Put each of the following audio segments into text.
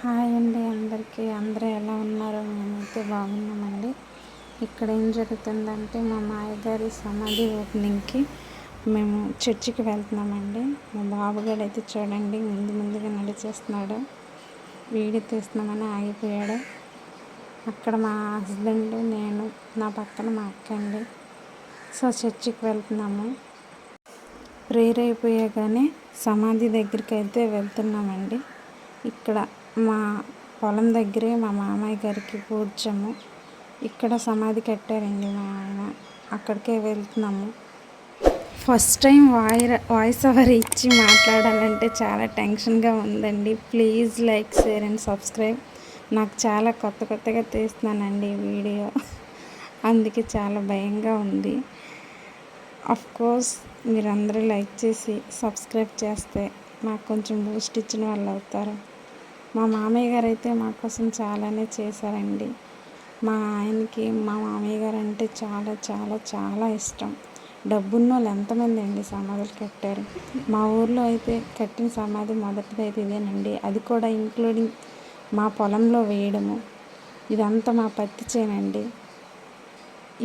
Hi అండి అందరికీ. అందరూ ఎలా ఉన్నారు? మేమైతే బాగున్నామండి. ఇక్కడ ఏం జరుగుతుందంటే మా మాయగారి సమాధి ఓపెనింగ్కి మేము చర్చికి వెళ్తున్నామండి. మా బాబుగాడు అయితే చూడండి ముందుగా నడిచేస్తున్నాడు. వీడియో తీస్తున్నామని ఆగిపోయాడు. అక్కడ మా హస్బెండ్, నేను, నా పక్కన మా అక్క అండి. సో చర్చికి వెళ్తున్నాము. ప్రేయర్ అయిపోయాగానే సమాధి దగ్గరికి అయితే వెళ్తున్నామండి. ఇక్కడ మా పొలం దగ్గరే మా మామయ్య గారికి కూర్చోము. ఇక్కడ సమాధి కట్టారండి మా ఆయన. అక్కడికే వెళ్తున్నాము. ఫస్ట్ టైం వాయిస్ ఓవర్ ఇచ్చి మాట్లాడాలంటే చాలా టెన్షన్గా ఉందండి. Please like, share and subscribe. నాకు చాలా కొత్తగా తీస్తున్నానండి వీడియో, అందుకే చాలా భయంగా ఉంది. కోర్స్ మీరందరూ లైక్ చేసి సబ్స్క్రైబ్ చేస్తే నాకు కొంచెం బూస్ట్ ఇచ్చిన వాళ్ళు అవుతారు. మా మామయ్య గారు అయితే మా కోసం చాలానే చేశారండి. మా ఆయనకి మా మామయ్య గారు అంటే చాలా చాలా చాలా ఇష్టం. డబ్బున్న వాళ్ళు ఎంతమంది అండి సమాధులు కట్టారు. మా ఊర్లో అయితే కట్టిన సమాధి మొదటిది అయితే ఇదేనండి. అది కూడా ఇంక్లూడింగ్ మా పొలంలో వేయడము. ఇదంతా మా పత్తి చేనండి.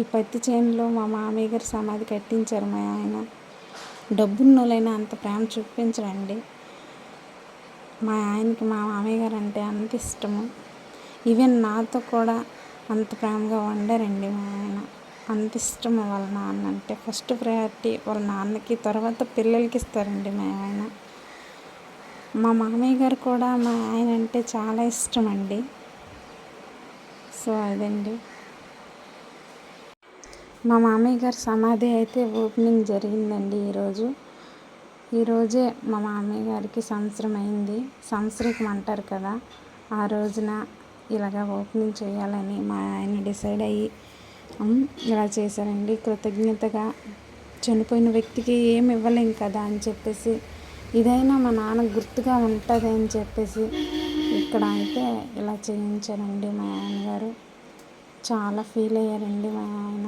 ఈ పత్తి చేనులో మా మామయ్య గారు సమాధి కట్టించారు మా ఆయన. డబ్బున్న వాళ్ళైనా అంత ప్రేమ చూపించరండి. మా ఆయనకి మా మామయ్య గారు అంటే అంత ఇష్టము. ఈవెన్ నాతో కూడా అంత ప్రేమగా వండారండి మా ఆయన. అంత ఇష్టము వాళ్ళ నాన్న అంటే. ఫస్ట్ ప్రయారిటీ వాళ్ళ నాన్నకి, తర్వాత పిల్లలకి ఇస్తారండి మా ఆయన. మా మామయ్య గారు కూడా మా ఆయన అంటే చాలా ఇష్టం అండి. సో అదండి మా మామయ్య గారి సమాధి అయితే ఓపెనింగ్ జరిగిందండి ఈరోజే మా మామయ్య గారికి సంవత్సరం అయింది. సంవత్సరికం అంటారు కదా, ఆ రోజున ఇలాగ ఓపెనింగ్ చేయాలని మా ఆయన డిసైడ్ అయ్యి ఇలా చేశారండి. కృతజ్ఞతగా చనిపోయిన వ్యక్తికి ఏమి ఇవ్వలేం కదా అని చెప్పేసి, ఇదైనా మా నాన్న గుర్తుగా ఉంటుంది అని చెప్పేసి ఇక్కడ అయితే ఇలా చేయించారండి మా ఆయన గారు. చాలా ఫీల్ అయ్యారండి మా ఆయన.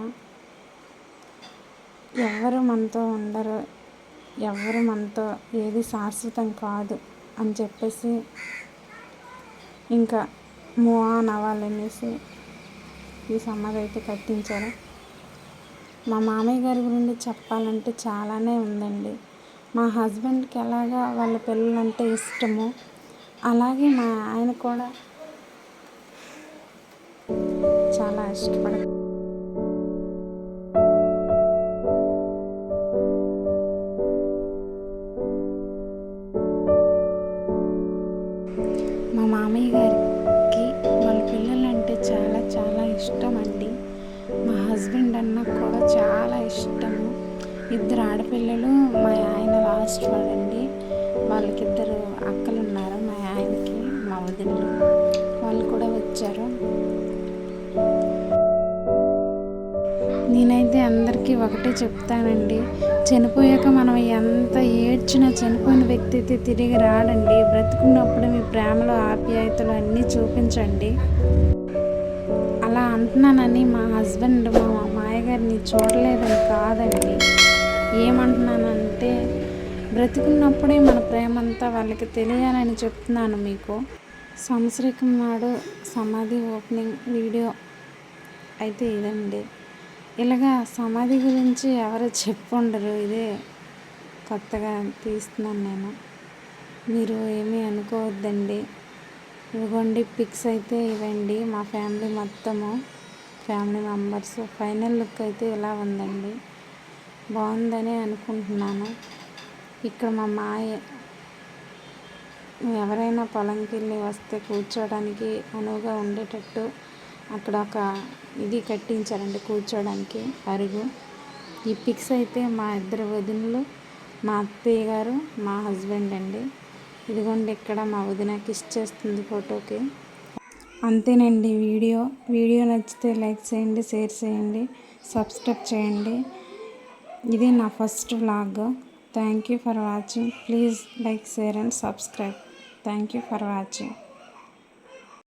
ఎవరు మనతో ఉండరు, ఎవరు మనతో ఏది శాశ్వతం కాదు అని చెప్పేసి ఇంకా మూవ్ ఆన్ అవ్వాలనేసి ఈ సమాధి అయితే కట్టించారు. మా మామయ్య గారి గురించి చెప్పాలంటే చాలానే ఉందండి. మా హస్బెండ్కి ఎలాగా వాళ్ళ పిల్లలంటే ఇష్టమో అలాగే మా ఆయన కూడా చాలా ఇష్టపడతారు. మా మామయ్య గారికి వాళ్ళ పిల్లలంటే చాలా చాలా ఇష్టం అండి. మా హస్బెండ్ అన్న కూడా చాలా ఇష్టము. 2 ఆడపిల్లలు, మా ఆయన లాస్ట్ వాడండి. వాళ్ళకిద్దరు అక్కలు ఉన్నారు మా ఆయనకి, మా వదినలు. వాళ్ళు కూడా వచ్చారు. నేనైతే అందరికీ ఒకటే చెప్తానండి, చనిపోయాక మనం ఎంత ఏడ్చినా చనిపోయిన వ్యక్తి అయితే తిరిగి రాడండి. బ్రతుకున్నప్పుడు మీ ప్రేమలో ఆప్యాయతలు అన్నీ చూపించండి. అలా అంటున్నానని మా హస్బెండ్, మా మామయ్యగారిని చూడలేదని కాదండి. ఏమంటున్నానంటే బ్రతుకున్నప్పుడే మన ప్రేమంతా వాళ్ళకి తెలియాలని చెప్తున్నాను మీకు. సంవత్సరికం నాడు సమాధి ఓపెనింగ్ వీడియో అయితే ఇదండి. ఇలాగా సమాధి గురించి ఎవరు చెప్పుండరు, ఇదే కొత్తగా తీస్తున్నాను నేను. మీరు ఏమీ అనుకోవద్దండి. ఇదిగోండి పిక్స్ అయితే ఇవ్వండి. మా ఫ్యామిలీ మొత్తము, ఫ్యామిలీ మెంబర్స్. ఫైనల్ లుక్ అయితే ఇలా ఉందండి. బాగుందని అనుకుంటున్నాను. ఇక్కడ మా మాయ ఎవరైనా పొలంకి వెళ్ళి వస్తే కూర్చోడానికి అనువుగా ఉండేటట్టు అక్కడ ఒక ఇది కట్టించారండి, కూర్చోడానికి అరుగు. ఈ పిక్స్ అయితే మా 2 వదినలు, మా అత్తయ్య గారు, మా హస్బెండ్ అండి. ఇదిగోండి ఇక్కడ మా వదిన కిస్ చేస్తుంది ఫోటోకి. అంతేనండి వీడియో నచ్చితే లైక్ చేయండి, షేర్ చేయండి, సబ్స్క్రైబ్ చేయండి. ఇది నా first vlog. Thank you for watching. Please like, share and subscribe. Thank you for watching.